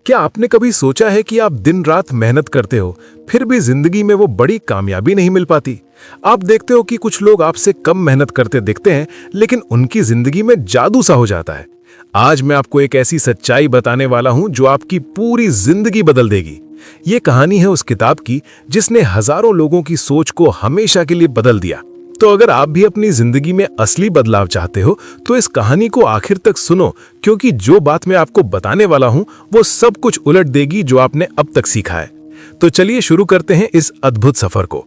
क्या आपने कभी सोचा है कि आप दिन रात मेहनत करते हो, फिर भी जिंदगी में वो बड़ी कामयाबी नहीं मिल पाती? आप देखते हो कि कुछ लोग आपसे कम मेहनत करते दिखते हैं, लेकिन उनकी जिंदगी में जादू सा हो जाता है। आज मैं आपको एक ऐसी सच्चाई बताने वाला हूं जो आपकी पूरी जिंदगी बदल देगी। ये कहानी है उस किताब की जिसने हजारों लोगों की सोच को हमेशा के लिए बदल दिया। तो अगर आप भी अपनी जिंदगी में असली बदलाव चाहते हो तो इस कहानी को आखिर तक सुनो, क्योंकि जो बात मैं आपको बताने वाला हूं वो सब कुछ उलट देगी जो आपने अब तक सीखा है। तो चलिए शुरू करते हैं इस अद्भुत सफर को।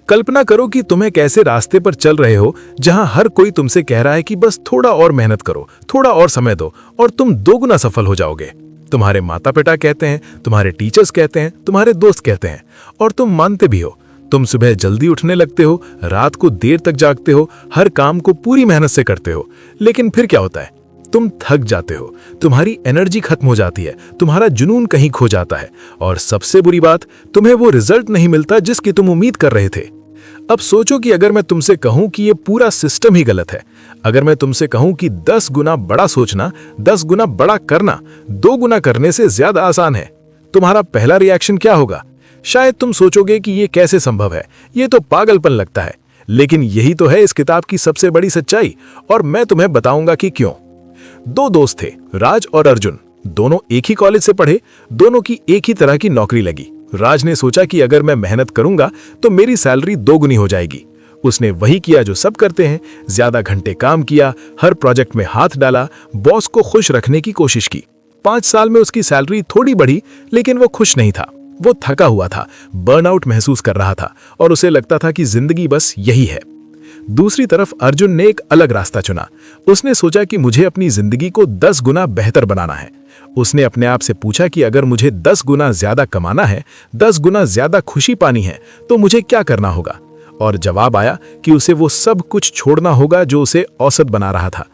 कल्पना करो कि तुम एक ऐसे रास्ते पर चल रहे हो जहां हर कोई तुमसे कह रहा है कि बस थोड़ा और मेहनत करो, थोड़ा और समय दो और तुम दोगुना सफल हो जाओगे। तुम्हारे माता पिता कहते हैं, तुम्हारे टीचर्स कहते हैं, तुम्हारे दोस्त कहते हैं और तुम मानते भी हो। तुम सुबह जल्दी उठने लगते हो, रात को देर तक जागते हो, हर काम को पूरी मेहनत से करते हो, लेकिन फिर क्या होता है? तुम थक जाते हो, तुम्हारी एनर्जी खत्म हो जाती है, तुम्हारा जुनून कहीं खो जाता है और सबसे बुरी बात, तुम्हें वो रिजल्ट नहीं मिलता जिसकी तुम उम्मीद कर रहे थे। अब सोचो कि अगर मैं तुमसे कहूं कि ये पूरा सिस्टम ही गलत है, अगर मैं तुमसे कहूं कि 10 गुना बड़ा सोचना, 10 गुना बड़ा करना 2 गुना करने से ज्यादा आसान है, तुम्हारा पहला रिएक्शन क्या होगा? शायद तुम सोचोगे कि ये कैसे संभव है, ये तो पागलपन लगता है। लेकिन यही तो है इस किताब की सबसे बड़ी सच्चाई और मैं तुम्हें बताऊंगा कि क्यों। 2 दोस्त थे, राज और अर्जुन। दोनों एक ही कॉलेज से पढ़े, दोनों की एक ही तरह की नौकरी लगी। राज ने सोचा कि अगर मैं मेहनत करूंगा तो मेरी सैलरी 2 गुनी हो जाएगी। उसने वही किया जो सब करते हैं, ज्यादा घंटे काम किया, हर प्रोजेक्ट में हाथ डाला, बॉस को खुश रखने की कोशिश की। 5 साल में उसकी सैलरी थोड़ी बढ़ी, लेकिन वो खुश नहीं था। वो थका हुआ था, बर्नआउट महसूस कर रहा था और उसे लगता था कि जिंदगी बस यही है। दूसरी तरफ अर्जुन ने एक अलग रास्ता चुना। उसने सोचा कि मुझे अपनी जिंदगी को 10 गुना बेहतर बनाना है। उसने अपने आप से पूछा कि अगर मुझे 10 गुना ज्यादा कमाना है, 10 गुना ज्यादा खुशी पानी है, तो मुझे क्या करना होगा? और जवाब आया कि उसे वो सब कुछ छोड़ना होगा जो उसे औसत बना रहा था।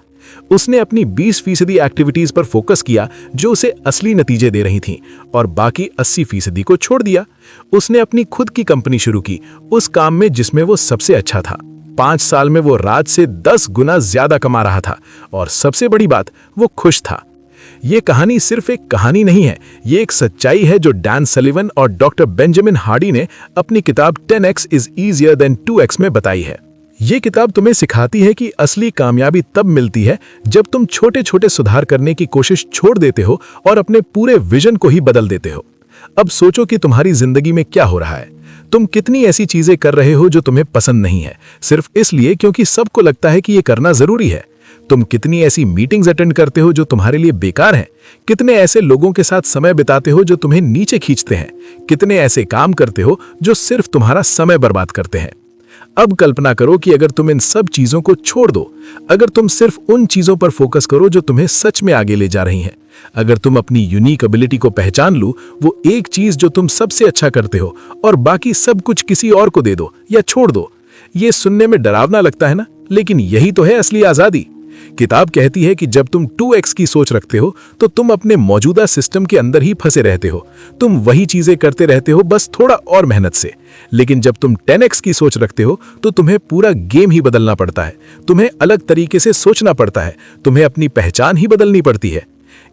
उसने अपनी 20% एक्टिविटीज पर फोकस किया जो उसे असली नतीजे दे रही थीं और बाकी 80% को छोड़ दिया। उसने अपनी खुद की कंपनी शुरू की, उस काम में जिसमें वो सबसे अच्छा था। 5 साल में वो राज से 10 गुना ज्यादा कमा रहा था और सबसे बड़ी बात, वो खुश था। ये कहानी सिर्फ एक कहानी नहीं है, ये एक सच्चाई है जो डैन सलिवन और डॉक्टर बेंजामिन हार्डी ने अपनी किताब 10x is easier than 2x में बताई है। ये किताब तुम्हें सिखाती है कि असली कामयाबी तब मिलती है जब तुम छोटे छोटे सुधार करने की कोशिश छोड़ देते हो और अपने पूरे विजन को ही बदल देते हो। अब सोचो कि तुम्हारी जिंदगी में क्या हो रहा है। तुम कितनी ऐसी चीजें कर रहे हो जो तुम्हें पसंद नहीं है, सिर्फ इसलिए क्योंकि सबको लगता है कि ये करना जरूरी है। तुम कितनी ऐसी मीटिंग्स अटेंड करते हो जो तुम्हारे लिए बेकार हैं? कितने ऐसे लोगों के साथ समय बिताते हो जो तुम्हें नीचे खींचते हैं? कितने ऐसे काम करते हो जो सिर्फ तुम्हारा समय बर्बाद करते हैं? अब कल्पना करो कि अगर तुम इन सब चीजों को छोड़ दो, अगर तुम सिर्फ उन चीजों पर फोकस करो जो तुम्हें सच में आगे ले जा रही हैं, अगर तुम अपनी यूनिक एबिलिटी को पहचान लो, वो एक चीज जो तुम सबसे अच्छा करते हो और बाकी सब कुछ किसी और को दे दो या छोड़ दो। ये सुनने में डरावना लगता है ना, लेकिन यही तो है असली आजादी। किताब कहती है कि जब तुम 2x की सोच रखते हो तो तुम अपने मौजूदा सिस्टम के अंदर ही फंसे रहते हो, तुम वही चीजें करते रहते हो बस थोड़ा और मेहनत से। लेकिन जब तुम 10x की सोच रखते हो तो तुम्हें पूरा गेम ही बदलना पड़ता है, तुम्हें अलग तरीके से सोचना पड़ता है, तुम्हें अपनी पहचान ही बदलनी पड़ती है।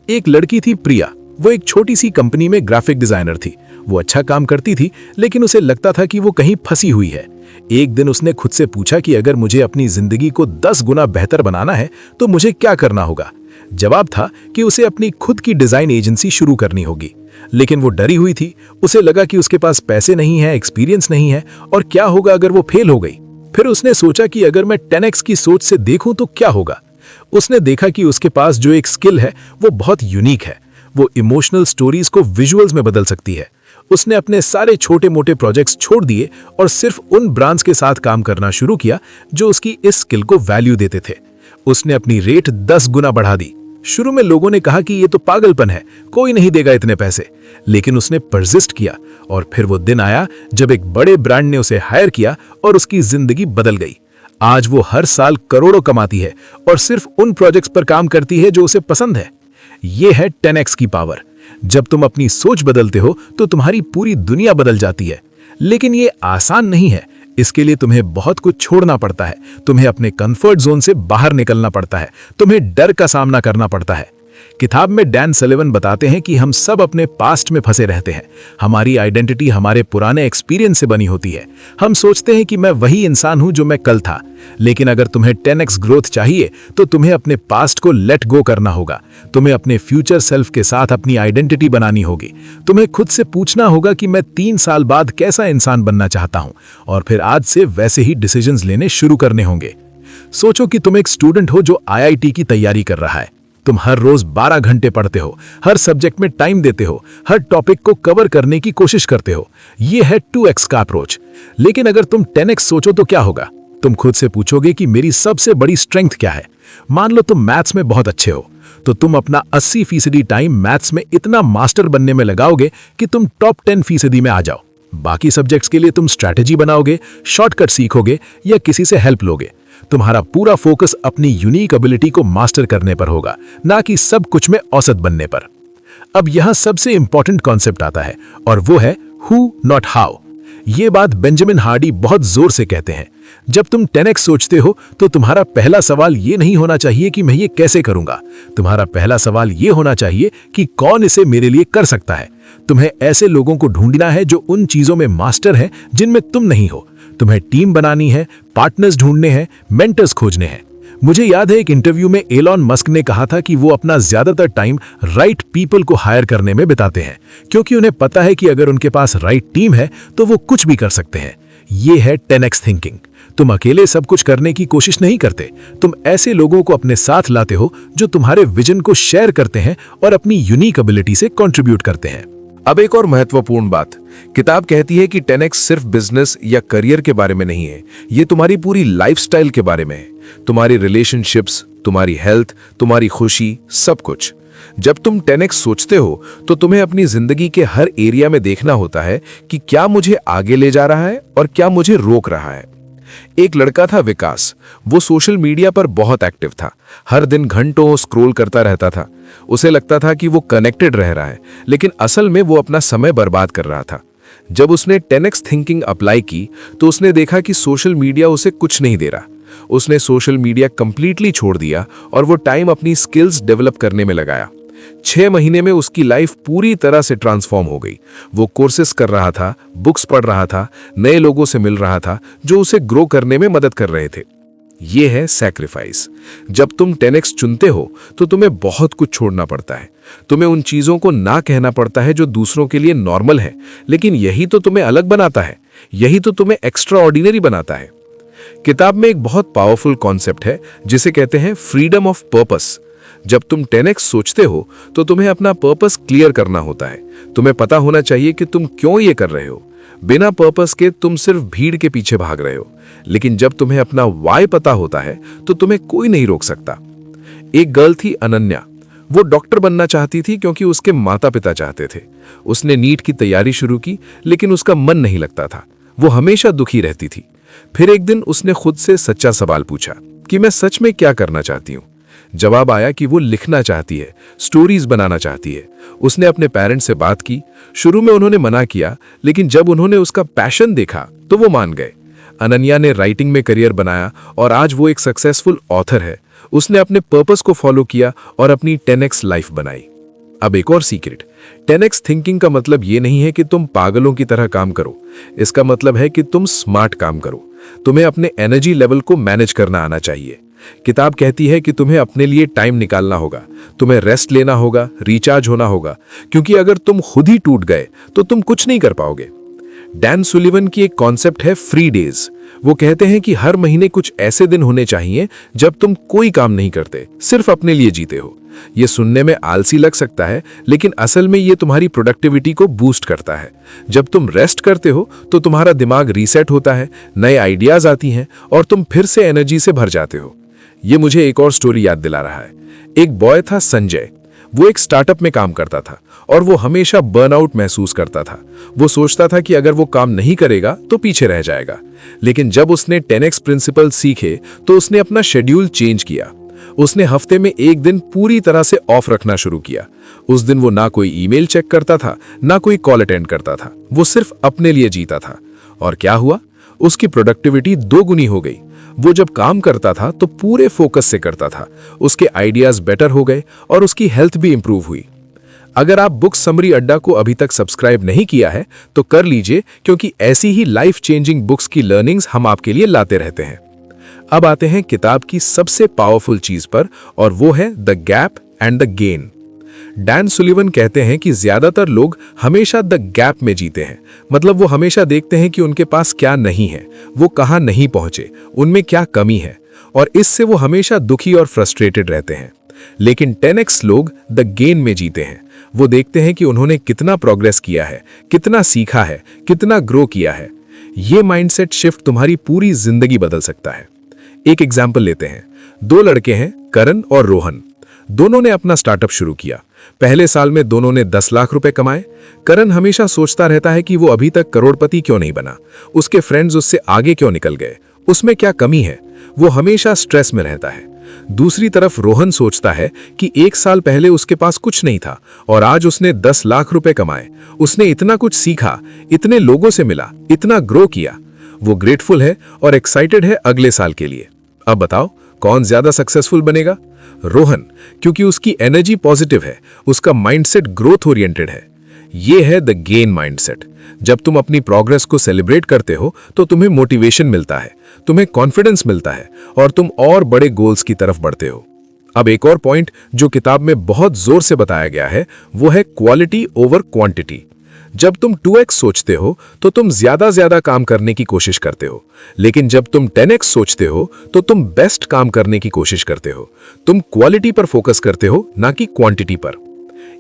एक लड़की थी प्रिया, वो एक छोटी सी कंपनी में ग्राफिक डिजाइनर थी। वो अच्छा काम करती थी, लेकिन उसे लगता था कि वो कहीं फंसी हुई है। एक दिन उसने खुद से पूछा कि अगर मुझे अपनी जिंदगी को 10 गुना बेहतर बनाना है तो मुझे क्या करना होगा? जवाब था कि उसे अपनी खुद की डिजाइन एजेंसी शुरू करनी होगी। लेकिन वो डरी हुई थी, उसे लगा कि उसके पास पैसे नहीं है, एक्सपीरियंस नहीं है और क्या होगा अगर वो फेल हो गई। फिर उसने सोचा कि अगर मैं 10x की सोच से देखूं तो क्या होगा। उसने देखा कि उसके पास जो एक स्किल है वो बहुत यूनिक है, वो इमोशनल स्टोरीज को विजुअल्स में बदल सकती है। उसने अपने सारे छोटे मोटे प्रोजेक्ट्स छोड़ दिए और सिर्फ उन ब्रांड्स के साथ काम करना शुरू किया जो उसकी इस स्किल को वैल्यू देते थे। उसने अपनी रेट 10 गुना बढ़ा दी। शुरू में लोगों ने कहा कि ये तो पागलपन है, कोई नहीं देगा इतने पैसे, लेकिन उसने परसिस्ट किया और फिर वो दिन आया जब एक बड़े ब्रांड ने उसे हायर किया और उसकी जिंदगी बदल गई। आज वो हर साल करोड़ों कमाती है और सिर्फ उन प्रोजेक्ट्स पर काम करती है जो उसे पसंद है। ये है 10x की पावर। जब तुम अपनी सोच बदलते हो तो तुम्हारी पूरी दुनिया बदल जाती है। लेकिन ये आसान नहीं है, इसके लिए तुम्हें बहुत कुछ छोड़ना पड़ता है, तुम्हें अपने कंफर्ट जोन से बाहर निकलना पड़ता है, तुम्हें डर का सामना करना पड़ता है। किताब में डैन सलिवन बताते हैं कि हम सब अपने पास्ट में फंसे रहते हैं। हमारी आइडेंटिटी हमारे पुराने एक्सपीरियंस से बनी होती है। हम सोचते हैं कि मैं वही इंसान हूं जो मैं कल था, लेकिन अगर तुम्हें 10x ग्रोथ चाहिए तो तुम्हें अपने पास्ट को लेट गो करना होगा। तुम्हें अपने फ्यूचर सेल्फ के साथ अपनी आइडेंटिटी बनानी होगी। तुम्हें खुद से पूछना होगा कि मैं 3 साल बाद कैसा इंसान बनना चाहता हूं, और फिर आज से वैसे ही डिसीजंस लेने शुरू करने होंगे। सोचो कि तुम एक स्टूडेंट हो जो IIT की तैयारी कर रहा है। तुम हर रोज 12 घंटे पढ़ते हो, हर सब्जेक्ट में टाइम देते हो, हर टॉपिक को कवर करने की कोशिश करते हो। यह है 2x का अप्रोच। लेकिन अगर तुम 10x सोचो तो क्या होगा? तुम खुद से पूछोगे कि मेरी सबसे बड़ी स्ट्रेंथ क्या है। मान लो तुम मैथ्स में बहुत अच्छे हो, तो तुम अपना 80% टाइम मैथ्स में इतना मास्टर बनने में लगाओगे कि तुम टॉप 10% में आ जाओ। बाकी सब्जेक्ट्स के लिए तुम स्ट्रैटेजी बनाओगे, शॉर्टकट सीखोगे या किसी से हेल्प लोगे। तुम्हारा पूरा फोकस अपनी यूनिक एबिलिटी को मास्टर करने पर होगा, ना कि सब कुछ में औसत बनने पर। अब यहां सबसे इंपॉर्टेंट कॉन्सेप्ट आता है, और वो है हु नॉट हाउ। ये बात बेंजामिन हार्डी बहुत जोर से कहते हैं। जब तुम 10x सोचते हो तो तुम्हारा पहला सवाल ये नहीं होना चाहिए कि मैं ये कैसे करूंगा। तुम्हारा पहला सवाल ये होना चाहिए कि कौन इसे मेरे लिए कर सकता है। तुम्हें ऐसे लोगों को ढूंढना है जो उन चीजों में मास्टर हैं जिनमें तुम नहीं हो। तुम्हें टीम बनानी है, पार्टनर्स ढूंढने हैं, मेंटर्स खोजने हैं। मुझे याद है एक इंटरव्यू में एलॉन मस्क ने कहा था कि वो अपना ज्यादातर टाइम राइट पीपल को हायर करने में बिताते हैं, क्योंकि उन्हें पता है कि अगर उनके पास राइट टीम है तो वो कुछ भी कर सकते हैं। ये है 10x थिंकिंग। तुम अकेले सब कुछ करने की कोशिश नहीं करते। तुम ऐसे लोगों को अपने साथ लाते हो जो तुम्हारे विजन को शेयर करते हैं और अपनी यूनिक एबिलिटी से कंट्रीब्यूट करते हैं। अब एक और महत्वपूर्ण बात, किताब कहती है कि 10x सिर्फ बिजनेस या करियर के बारे में नहीं है, ये तुम्हारी पूरी लाइफस्टाइल के बारे में है। तुम्हारी रिलेशनशिप्स, तुम्हारी हेल्थ, तुम्हारी खुशी, सब कुछ। जब तुम 10x सोचते हो तो तुम्हें अपनी जिंदगी के हर एरिया में देखना होता है कि क्या मुझे आगे ले जा रहा है और क्या मुझे रोक रहा है। एक लड़का था विकास, वो सोशल मीडिया पर बहुत एक्टिव था। हर दिन घंटों स्क्रॉल करता रहता था। उसे लगता था कि वो कनेक्टेड रह रहा है, लेकिन असल में वो अपना समय बर्बाद कर रहा था। जब उसने 10x थिंकिंग अप्लाई की तो उसने देखा कि सोशल मीडिया उसे कुछ नहीं दे रहा। उसने सोशल मीडिया कंप्लीटली छोड़ दिया और वो टाइम अपनी स्किल्स डेवलप करने में लगाया। 6 महीने में उसकी लाइफ पूरी तरह से ट्रांसफॉर्म हो गई। वो कोर्सेस कर रहा था, बुक्स पढ़ रहा था, नए लोगों से मिल रहा था जो उसे ग्रो करने में मदद कर रहे थे। ये है सैक्रिफाइस। जब तुम 10x चुनते हो तो तुम्हें बहुत कुछ छोड़ना पड़ता है। तुम्हें उन चीजों को ना कहना पड़ता है जो दूसरों के लिए नॉर्मल है, लेकिन यही तो तुम्हें अलग बनाता है, यही तो तुम्हें एक्स्ट्रा ऑर्डिनरी बनाता है। किताब में एक बहुत पावरफुल कॉन्सेप्ट है जिसे कहते हैं फ्रीडम ऑफ पर्पस। जब तुम 10x सोचते हो तो तुम्हें अपना पर्पस क्लियर करना होता है। तुम्हें पता होना चाहिए कि तुम क्यों ये कर रहे हो। बिना पर्पस के तुम सिर्फ भीड़ के पीछे भाग रहे हो, लेकिन जब तुम्हें अपना वाई पता होता है तो तुम्हें कोई नहीं रोक सकता। एक गर्ल थी अनन्या। वो डॉक्टर बनना चाहती थी क्योंकि उसके माता पिता चाहते थे। उसने नीट की तैयारी शुरू की, लेकिन उसका मन नहीं लगता था। वो हमेशा दुखी रहती थी। फिर एक दिन उसने खुद से सच्चा सवाल पूछा कि मैं सच में क्या करना चाहती हूँ। जवाब आया कि वो लिखना चाहती है, स्टोरीज बनाना चाहती है। उसने अपने पेरेंट्स से बात की। शुरू में उन्होंने मना किया, लेकिन जब उन्होंने उसका पैशन देखा तो वो मान गए। अनन्या ने राइटिंग में करियर बनाया और आज वो एक सक्सेसफुल ऑथर है। उसने अपने पर्पस को फॉलो किया और अपनी 10x लाइफ बनाई। अब एक और सीक्रेट, 10x थिंकिंग का मतलब ये नहीं है कि तुम पागलों की तरह काम करो। इसका मतलब है कि तुम स्मार्ट काम करो। तुम्हें अपने एनर्जी लेवल को मैनेज करना आना चाहिए। किताब कहती है कि तुम्हें अपने लिए टाइम निकालना होगा, तुम्हें रेस्ट लेना होगा, रिचार्ज होना होगा, क्योंकि अगर तुम खुद ही टूट गए तो तुम कुछ नहीं कर पाओगे। डैन सुलिवन की एक कॉन्सेप्ट है फ्री डेज। वो कहते हैं कि हर महीने कुछ ऐसे दिन होने चाहिए जब तुम कोई काम नहीं करते, सिर्फ अपने लिए जीते हो। ये सुनने में आलसी लग सकता है, लेकिन असल में ये तुम्हारी प्रोडक्टिविटी को बूस्ट करता है। जब तुम रेस्ट करते हो तो तुम्हारा दिमाग रीसेट होता है, नए आइडियाज आती हैं और तुम फिर से एनर्जी से भर जाते हो। ये मुझे एक और स्टोरी याद दिला रहा है। एक बॉय था संजय। वो एक स्टार्टअप में काम करता था और वो हमेशा बर्नआउट महसूस करता था। वो सोचता था कि अगर वो काम नहीं करेगा तो पीछे रह जाएगा। लेकिन जब उसने 10x प्रिंसिपल सीखे तो उसने अपना शेड्यूल चेंज किया। उसने हफ्ते में एक दिन पूरी तरह से ऑफ रखना शुरू किया। उस दिन वो ना कोई ईमेल चेक करता था, ना कोई कॉल अटेंड करता था। वो सिर्फ अपने लिए जीता था। और क्या हुआ? उसकी प्रोडक्टिविटी 2 गुनी हो गई। वो जब काम करता था तो पूरे फोकस से करता था, उसके आइडियाज बेटर हो गए और उसकी हेल्थ भी इंप्रूव हुई। अगर आप बुक समरी अड्डा को अभी तक सब्सक्राइब नहीं किया है तो कर लीजिए, क्योंकि ऐसी ही लाइफ चेंजिंग बुक्स की लर्निंग्स हम आपके लिए लाते रहते हैं। अब आते हैं किताब की सबसे पावरफुल चीज पर, और वो है the gap and the gain. Dan Sullivan कहते हैं कि ज्यादातर लोग हमेशा द गैप में जीते हैं, मतलब वो हमेशा देखते हैं कि उनके पास क्या नहीं है, वो कहां नहीं पहुंचे, उनमें क्या कमी है, और इससे वो हमेशा दुखी और फ्रस्ट्रेटेड रहते हैं। लेकिन 10x लोग द गेन में जीते हैं। वो देखते हैं कि उन्होंने कितना प्रोग्रेस किया है, कितना सीखा है, कितना ग्रो किया है। ये माइंडसेट शिफ्ट तुम्हारी पूरी जिंदगी बदल सकता है। एक एग्जाम्पल लेते हैं। 2 लड़के हैं, करण और रोहन। दोनों ने अपना स्टार्टअप शुरू किया। पहले साल में दोनों ने 10 लाख रुपए कमाए। करण हमेशा सोचता रहता है कि वो अभी तक करोड़पति क्यों नहीं बना, उसके फ्रेंड्स उससे आगे क्यों निकल गए, उसमें क्या कमी है। वो हमेशा स्ट्रेस में रहता है। दूसरी तरफ रोहन सोचता है कि 1 साल पहले उसके पास कुछ नहीं था और आज उसने 10 लाख रुपए कमाए। उसने इतना कुछ सीखा, इतने लोगों से मिला, इतना ग्रो किया। वो ग्रेटफुल है और एक्साइटेड है अगले साल के लिए। अब बताओ कौन ज्यादा सक्सेसफुल बनेगा? रोहन, क्योंकि उसकी एनर्जी पॉजिटिव है, उसका माइंडसेट ग्रोथ ओरिएंटेड है। ये है द गेन माइंडसेट। जब तुम अपनी प्रोग्रेस को सेलिब्रेट करते हो तो तुम्हें मोटिवेशन मिलता है, तुम्हें कॉन्फिडेंस मिलता है और तुम और बड़े गोल्स की तरफ बढ़ते हो। अब एक और पॉइंट जो किताब में बहुत जोर से बताया गया है वो है क्वालिटी ओवर क्वांटिटी। जब तुम 2x सोचते हो तो तुम ज्यादा काम करने की कोशिश करते हो, लेकिन जब तुम 10x सोचते हो तो तुम बेस्ट काम करने की कोशिश करते हो। तुम क्वालिटी पर फोकस करते हो, ना कि क्वांटिटी पर।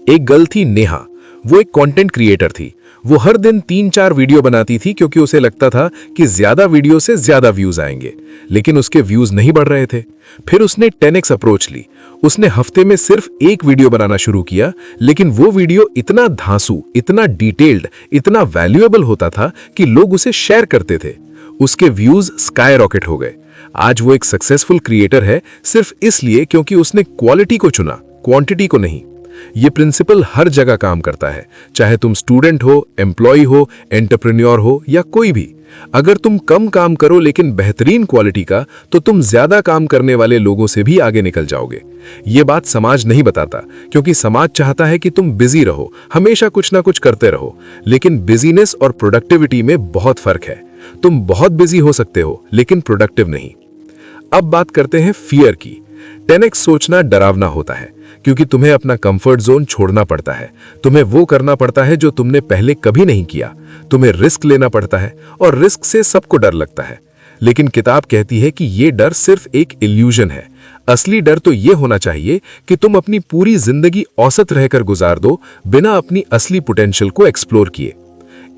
एक गर्ल थी नेहा। वो एक कंटेंट क्रिएटर थी। वो हर दिन 3-4 वीडियो बनाती थी क्योंकि उसे लगता था कि ज्यादा वीडियो से ज्यादा व्यूज आएंगे, लेकिन उसके व्यूज नहीं बढ़ रहे थे। फिर उसने 10x अप्रोच ली। उसने हफ्ते में सिर्फ 1 वीडियो बनाना शुरू किया, लेकिन वो वीडियो इतना धांसू, इतना डिटेल्ड, इतना वैल्यूएबल होता था कि लोग उसे शेयर करते थे। उसके व्यूज स्काई रॉकेट हो गए। आज वो एक सक्सेसफुल क्रिएटर है सिर्फ इसलिए क्योंकि उसने क्वालिटी को चुना, क्वांटिटी को नहीं। ये प्रिंसिपल हर जगह काम करता है, चाहे तुम स्टूडेंट हो, एम्प्लॉय हो, एंटरप्रेन्योर हो या कोई भी। अगर तुम कम काम करो लेकिन बेहतरीन क्वालिटी का, तो तुम ज्यादा काम करने वाले लोगों से भी आगे निकल जाओगे। ये बात समाज नहीं बताता, क्योंकि समाज चाहता है कि तुम बिजी रहो, हमेशा कुछ ना कुछ करते रहो। लेकिन बिजीनेस और प्रोडक्टिविटी में बहुत फर्क है। तुम बहुत बिजी हो सकते हो लेकिन प्रोडक्टिव नहीं। अब बात करते हैं फियर की। 10x सोचना डरावना होता है क्योंकि तुम्हें अपना कंफर्ट जोन छोड़ना पड़ता है। तुम्हें वो करना पड़ता है जो तुमने पहले कभी नहीं किया। तुम्हें रिस्क लेना पड़ता है और रिस्क से सबको डर लगता है। लेकिन किताब कहती है कि ये डर सिर्फ एक इल्यूजन है। असली डर तो ये होना चाहिए कि तुम अपनी पूरी जिंदगी औसत रहकर गुजार दो, बिना अपनी असली पोटेंशियल को एक्सप्लोर किए।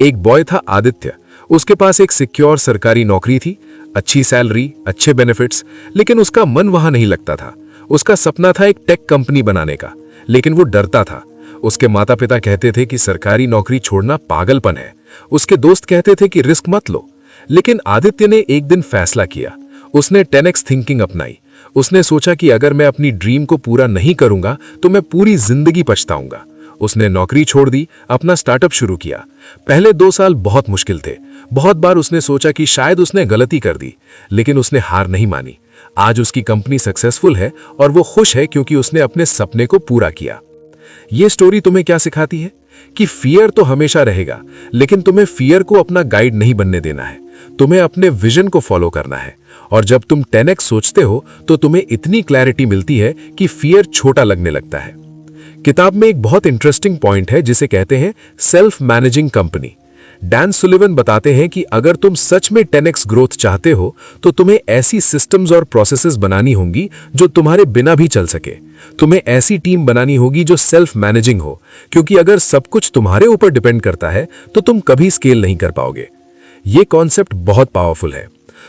एक बॉय था आदित्य। उसके पास एक सिक्योर सरकारी नौकरी थी, अच्छी सैलरी, अच्छे बेनिफिट्स, लेकिन उसका मन वहां नहीं लगता था। उसका सपना था एक टेक कंपनी बनाने का, लेकिन वो डरता था। उसके माता पिता कहते थे कि सरकारी नौकरी छोड़ना पागलपन है। उसके दोस्त कहते थे कि रिस्क मत लो। लेकिन आदित्य ने एक दिन फैसला किया। उसने 10x थिंकिंग अपनाई। उसने सोचा कि अगर मैं अपनी ड्रीम को पूरा नहीं करूंगा तो मैं पूरी जिंदगी पछताऊंगा। उसने नौकरी छोड़ दी, अपना स्टार्टअप शुरू किया। पहले 2 साल बहुत मुश्किल थे। बहुत बार उसने सोचा कि शायद उसने गलती कर दी, लेकिन उसने हार नहीं मानी। आज उसकी कंपनी सक्सेसफुल है और वो खुश है क्योंकि उसने अपने सपने को पूरा किया। ये स्टोरी तुम्हें क्या सिखाती है? कि फियर तो हमेशा रहेगा, लेकिन तुम्हें फियर को अपना गाइड नहीं बनने देना है। तुम्हें अपने विजन को फॉलो करना है। और जब तुम 10x सोचते हो तो तुम्हें इतनी क्लैरिटी मिलती है कि फियर छोटा लगने लगता है। किताब में एक बहुत इंटरेस्टिंग पॉइंट है जिसे कहते हैं self managing company. Dan Sullivan बताते हैं कि अगर तुम सच में 10x ग्रोथ चाहते हो तो तुम्हें ऐसी सिस्टम्स और प्रोसेसेस बनानी होंगी जो तुम्हारे बिना भी चल सके। तुम्हें ऐसी टीम बनानी होगी जो सेल्फ मैनेजिंग हो, क्योंकि अगर सब कुछ तुम्हारे ऊपर डिपेंड करता है तो तुम कभी स्केल नहीं कर पाओगे। ये कॉन्सेप्ट बहुत पावरफुल है।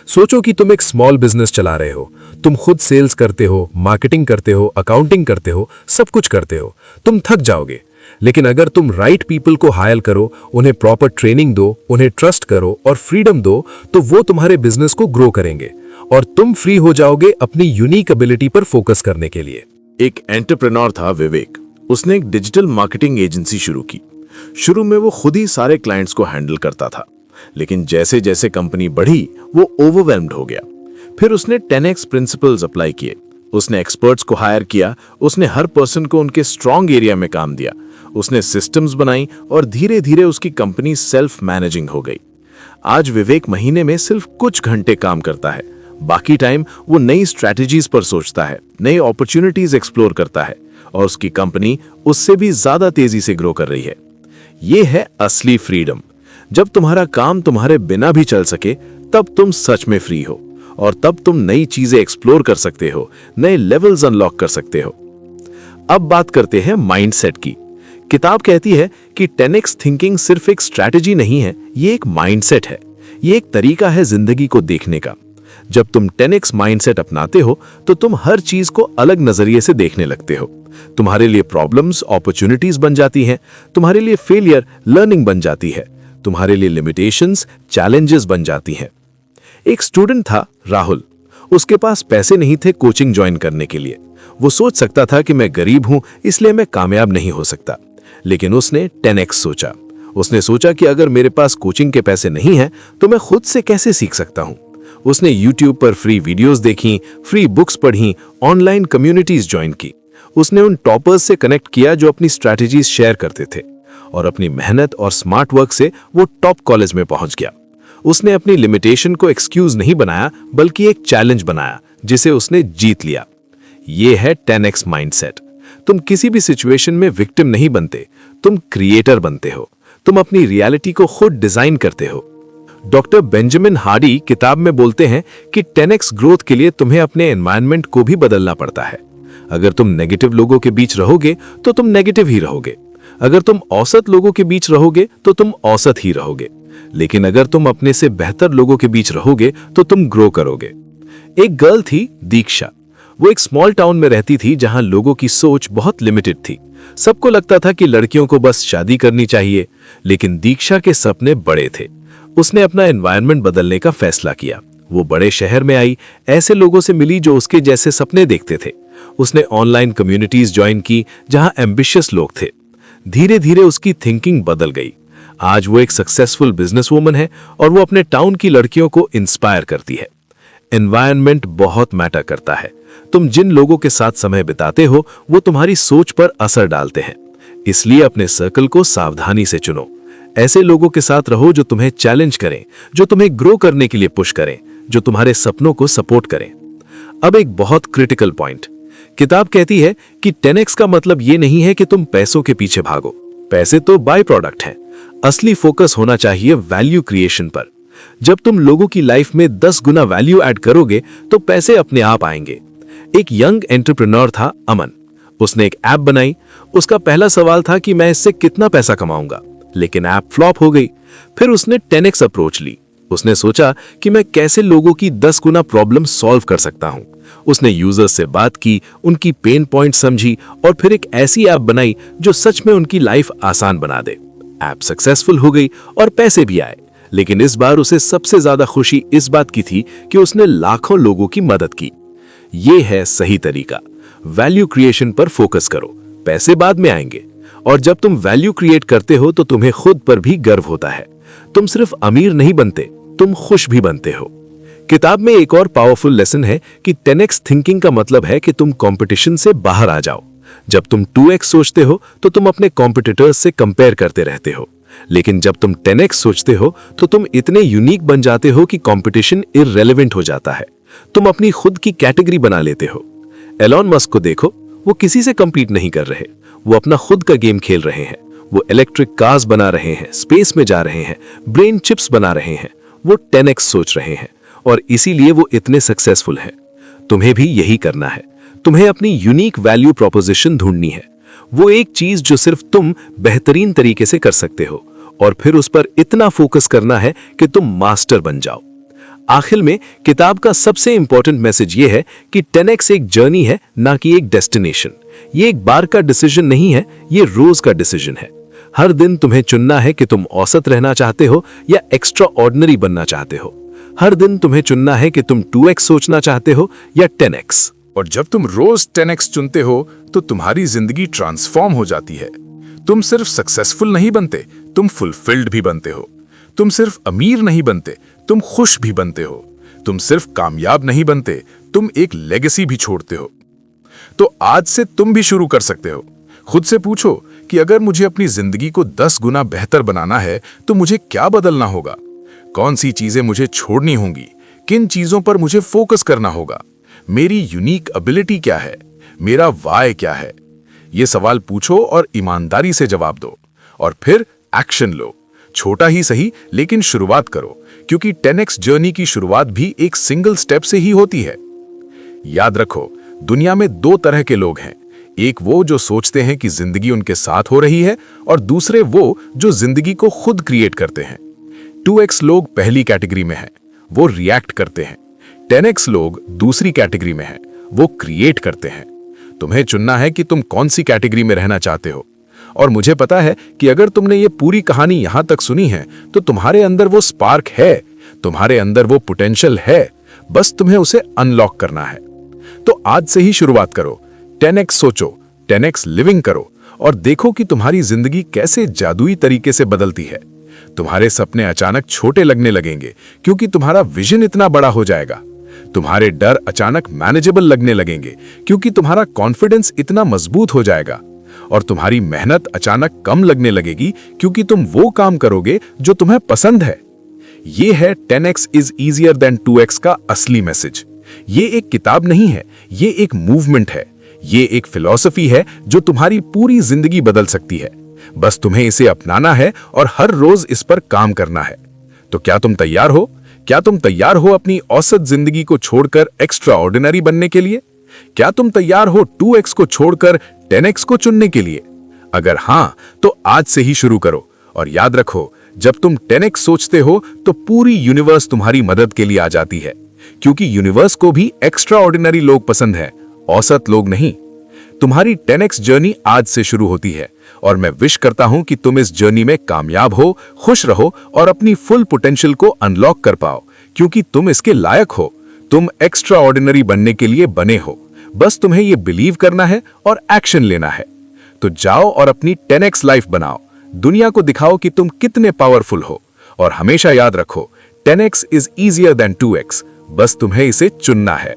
सोचो कि तुम एक स्मॉल बिजनेस चला रहे हो। तुम खुद सेल्स करते हो, मार्केटिंग करते हो, अकाउंटिंग करते हो, सब कुछ करते हो। तुम थक जाओगे। लेकिन अगर तुम राइट पीपल को हायर करो, उन्हें प्रॉपर ट्रेनिंग दो, उन्हें ट्रस्ट करो और फ्रीडम दो, तो वो तुम्हारे बिजनेस को ग्रो करेंगे और तुम फ्री हो जाओगे अपनी यूनिक एबिलिटी पर फोकस करने के लिए। एक एंटरप्रेन्योर था विवेक। उसने एक डिजिटल मार्केटिंग एजेंसी शुरू की। शुरू में वो खुद ही सारे क्लाइंट्स को हैंडल करता था, लेकिन जैसे जैसे कंपनी बढ़ी वो ओवरवेल्म्ड हो गया। फिर उसने 10x प्रिंसिपल्स अप्लाई किए, उसने एक्सपर्ट्स को हायर किया, उसने हर पर्सन को उनके स्ट्रॉन्ग एरिया में काम दिया, उसने सिस्टम्स बनाई और धीरे धीरे उसकी कंपनी सेल्फ मैनेजिंग हो गई। आज विवेक महीने में सिर्फ कुछ घंटे काम करता है, बाकी टाइम वो नई स्ट्रैटेजीज पर सोचता है, नई अपॉर्चुनिटीज एक्सप्लोर करता है और उसकी कंपनी उससे भी ज्यादा तेजी से ग्रो कर रही है। ये है असली फ्रीडम। जब तुम्हारा काम तुम्हारे बिना भी चल सके तब तुम सच में फ्री हो और तब तुम नई चीजें एक्सप्लोर कर सकते हो, नए लेवल्स अनलॉक कर सकते हो। अब बात करते हैं माइंडसेट की। किताब कहती है कि 10x थिंकिंग सिर्फ एक स्ट्रैटेजी नहीं है, ये एक माइंडसेट है, ये एक तरीका है जिंदगी को देखने का। जब तुम 10x माइंडसेट अपनाते हो तो तुम हर चीज को अलग नजरिए से देखने लगते हो। तुम्हारे लिए प्रॉब्लम्स अपॉर्चुनिटीज बन जाती हैं, तुम्हारे लिए फेलियर लर्निंग बन जाती है, तुम्हारे लिए लिमिटेशंस चैलेंजेस बन जाती हैं। एक स्टूडेंट था राहुल, उसके पास पैसे नहीं थे कोचिंग ज्वाइन करने के लिए। वो सोच सकता था कि मैं गरीब हूं इसलिए मैं कामयाब नहीं हो सकता, लेकिन उसने 10x सोचा। उसने सोचा कि अगर मेरे पास कोचिंग के पैसे नहीं हैं तो मैं खुद से कैसे सीख सकता हूं। उसने YouTube पर फ्री वीडियोस देखी, फ्री बुक्स पढ़ी, ऑनलाइन कम्युनिटीज ज्वाइन की। उसने उन टॉपर्स से कनेक्ट किया जो अपनी स्ट्रैटेजीज शेयर करते थे और अपनी मेहनत और स्मार्ट वर्क से वो टॉप कॉलेज में पहुंच गया। उसने अपनी लिमिटेशन को एक्सक्यूज नहीं बनाया बल्कि एक चैलेंज बनाया जिसे उसने जीत लिया। ये है 10x माइंडसेट। तुम किसी भी सिचुएशन में विक्टिम नहीं बनते, तुम क्रिएटर बनते हो। तुम अपनी रियलिटी को खुद डिजाइन करते हो। डॉक्टर बेंजामिन हार्डी किताब में बोलते हैं कि 10x ग्रोथ के लिए तुम्हें अपने एनवायरनमेंट को भी बदलना पड़ता है। अगर तुम नेगेटिव लोगों के बीच रहोगे तो तुम नेगेटिव ही रहोगे। अगर तुम औसत लोगों के बीच रहोगे तो तुम औसत ही रहोगे। लेकिन अगर तुम अपने से बेहतर लोगों के बीच रहोगे तो तुम ग्रो करोगे। एक गर्ल थी दीक्षा। वो एक स्मॉल टाउन में रहती थी जहां लोगों की सोच बहुत लिमिटेड थी। सबको लगता था कि लड़कियों को बस शादी करनी चाहिए, लेकिन दीक्षा के सपने बड़े थे। उसने अपना एनवायरनमेंट बदलने का फैसला किया। वो बड़े शहर में आई, ऐसे लोगों से मिली जो उसके जैसे सपने देखते थे। उसने ऑनलाइन कम्युनिटीज ज्वाइन की जहां एम्बिशियस लोग थे। धीरे धीरे उसकी थिंकिंग बदल गई। आज वो एक सक्सेसफुल बिजनेस वूमन है और वो अपने टाउन की लड़कियों को इंस्पायर करती है। एनवायरनमेंट बहुत मैटर करता है। तुम जिन लोगों के साथ समय बिताते हो वो तुम्हारी सोच पर असर डालते हैं। इसलिए अपने सर्कल को सावधानी से चुनो। ऐसे लोगों के साथ रहो जो तुम्हें चैलेंज करें, जो तुम्हें ग्रो करने के लिए पुश करें, जो तुम्हारे सपनों को सपोर्ट करें। अब एक बहुत क्रिटिकल पॉइंट। किताब कहती है कि 10x का मतलब ये नहीं है कि तुम पैसों के पीछे भागो। पैसे तो बाय प्रोडक्ट हैं। असली फोकस होना चाहिए वैल्यू क्रिएशन पर। जब तुम लोगों की लाइफ में 10 गुना वैल्यू ऐड करोगे तो पैसे अपने आप आएंगे। एक यंग एंटरप्रेन्योर था अमन। उसने एक ऐप बनाई। उसका पहला सवाल था कि मैं इससे कितना पैसा कमाऊंगा, लेकिन ऐप फ्लॉप हो गई। फिर उसने 10x अप्रोच ली। उसने सोचा कि मैं कैसे लोगों की 10 गुना प्रॉब्लम सॉल्व कर सकता हूं। उसने यूजर्स से बात की, उनकी पेन पॉइंट समझी और फिर एक ऐसी ऐप बनाई जो सच में उनकी लाइफ आसान बना दे। ऐप सक्सेसफुल हो गई और पैसे भी आए, लेकिन इस बार उसे सबसे ज्यादा खुशी इस बात की थी कि उसने लाखों लोगों की मदद की। ये है सही तरीका। वैल्यू क्रिएशन पर फोकस करो, पैसे बाद में आएंगे। और जब तुम वैल्यू क्रिएट करते हो तो तुम्हें खुद पर भी गर्व होता है। तुम सिर्फ अमीर नहीं बनते, तुम खुश भी बनते हो। किताब में एक और पावरफुल लेसन है कि 10x थिंकिंग का मतलब है कि तुम कंपटीशन से बाहर आ जाओ। जब तुम 2x सोचते हो तो तुम अपने कॉम्पिटिटर्स से कंपेयर करते रहते हो, लेकिन जब तुम 10x सोचते हो तो तुम इतने यूनिक बन जाते हो कि कंपटीशन इररिलेवेंट हो जाता है। तुम अपनी खुद की कैटेगरी बना लेते हो। एलॉन मस्क को देखो, वो किसी से कंपीट नहीं कर रहे, वो अपना खुद का गेम खेल रहे हैं। वो इलेक्ट्रिक कार्स बना रहे हैं, स्पेस में जा रहे हैं, ब्रेन चिप्स बना रहे हैं। वो 10x सोच रहे हैं और इसीलिए वो इतने सक्सेसफुल हैं। तुम्हें भी यही करना है। तुम्हें अपनी यूनिक वैल्यू प्रोपोजिशन ढूंढनी है, वो एक चीज जो सिर्फ तुम बेहतरीन तरीके से कर सकते हो, और फिर उस पर इतना फोकस करना है कि तुम मास्टर बन जाओ। आखिर में किताब का सबसे इंपॉर्टेंट मैसेज ये है कि 10x एक जर्नी है, ना कि एक डेस्टिनेशन। ये एक बार का डिसीजन नहीं है, ये रोज का डिसीजन है। हर दिन तुम्हें चुनना है कि तुम औसत रहना चाहते हो या एक्स्ट्रा ऑर्डिनरी बनना चाहते हो। हर दिन तुम्हें चुनना है कि तुम 2x सोचना चाहते हो या 10x। और जब तुम रोज 10x चुनते हो तो तुम्हारी जिंदगी ट्रांसफॉर्म हो जाती है। तुम सिर्फ सक्सेसफुल नहीं बनते, तुम फुलफिल्ड भी बनते हो। तुम सिर्फ अमीर नहीं बनते, तुम खुश भी बनते हो। तुम सिर्फ कामयाब नहीं बनते, तुम एक लेगेसी भी छोड़ते हो। तो आज से तुम भी शुरू कर सकते हो। खुद से पूछो कि अगर मुझे अपनी जिंदगी को 10 गुना बेहतर बनाना है तो मुझे क्या बदलना होगा, कौन सी चीजें मुझे छोड़नी होंगी, किन चीजों पर मुझे फोकस करना होगा, मेरी यूनिक एबिलिटी क्या है, मेरा वाय क्या है। ये सवाल पूछो और ईमानदारी से जवाब दो और फिर एक्शन लो। छोटा ही सही लेकिन शुरुआत करो, क्योंकि 10x जर्नी की शुरुआत भी एक सिंगल स्टेप से ही होती है। याद रखो, दुनिया में 2 तरह के लोग हैं, एक वो जो सोचते हैं कि जिंदगी उनके साथ हो रही है और दूसरे वो जो जिंदगी को खुद क्रिएट करते हैं। 2x लोग पहली कैटेगरी में हैं, वो रिएक्ट करते हैं। 10x लोग दूसरी कैटेगरी में हैं, वो क्रिएट करते हैं। तुम्हें चुनना है कि तुम कौन सी कैटेगरी में रहना चाहते हो। और मुझे पता है कि अगर तुमने ये पूरी कहानी यहां तक सुनी है तो तुम्हारे अंदर वो स्पार्क है, तुम्हारे अंदर वो पोटेंशियल है, बस तुम्हें उसे अनलॉक करना है। तो आज से ही शुरुआत करो, 10x सोचो, 10x लिविंग करो और देखो कि तुम्हारी जिंदगी कैसे जादुई तरीके से बदलती है। तुम्हारे सपने अचानक छोटे लगने लगेंगे क्योंकि तुम्हारा विजन इतना बड़ा हो जाएगा। तुम्हारे डर अचानक मैनेजेबल लगने लगेंगे क्योंकि तुम्हारा कॉन्फिडेंस इतना मजबूत हो जाएगा। और तुम्हारी मेहनत अचानक कम लगने लगेगी क्योंकि तुम वो काम करोगे जो तुम्हें पसंद है। ये है 10x is easier than 2x का असली मैसेज। ये एक किताब नहीं है, ये एक मूवमेंट है, ये एक फिलॉसफी है जो तुम्हारी पूरी जिंदगी बदल सकती है। बस तुम्हें इसे अपनाना है और हर रोज इस पर काम करना है। तो क्या तुम तैयार हो? क्या तुम तैयार हो अपनी औसत जिंदगी को छोड़कर एक्स्ट्रा ऑर्डिनरी बनने के लिए? क्या तुम तैयार हो 2x को छोड़कर 10x को चुनने के लिए? अगर हां, तो आज से ही शुरू करो। और याद रखो, जब तुम 10x सोचते हो तो पूरी यूनिवर्स तुम्हारी मदद के लिए आ जाती है, क्योंकि यूनिवर्स को भी एक्स्ट्रा ऑर्डिनरी लोग पसंद हैं, औसत लोग नहीं। तुम्हारी 10x जर्नी आज से शुरू होती है और मैं विश करता हूं कि तुम इस जर्नी में कामयाब हो, खुश रहो और अपनी फुल पोटेंशियल को अनलॉक कर पाओ, क्योंकि तुम इसके लायक हो। तुम एक्स्ट्रा ऑर्डिनरी बनने के लिए बने हो, बस तुम्हें यह बिलीव करना है और एक्शन लेना है। तो जाओ और अपनी 10x लाइफ बनाओ, दुनिया को दिखाओ कि तुम कितने पावरफुल हो। और हमेशा याद रखो, 10x is easier than 2x, बस तुम्हें इसे चुनना है।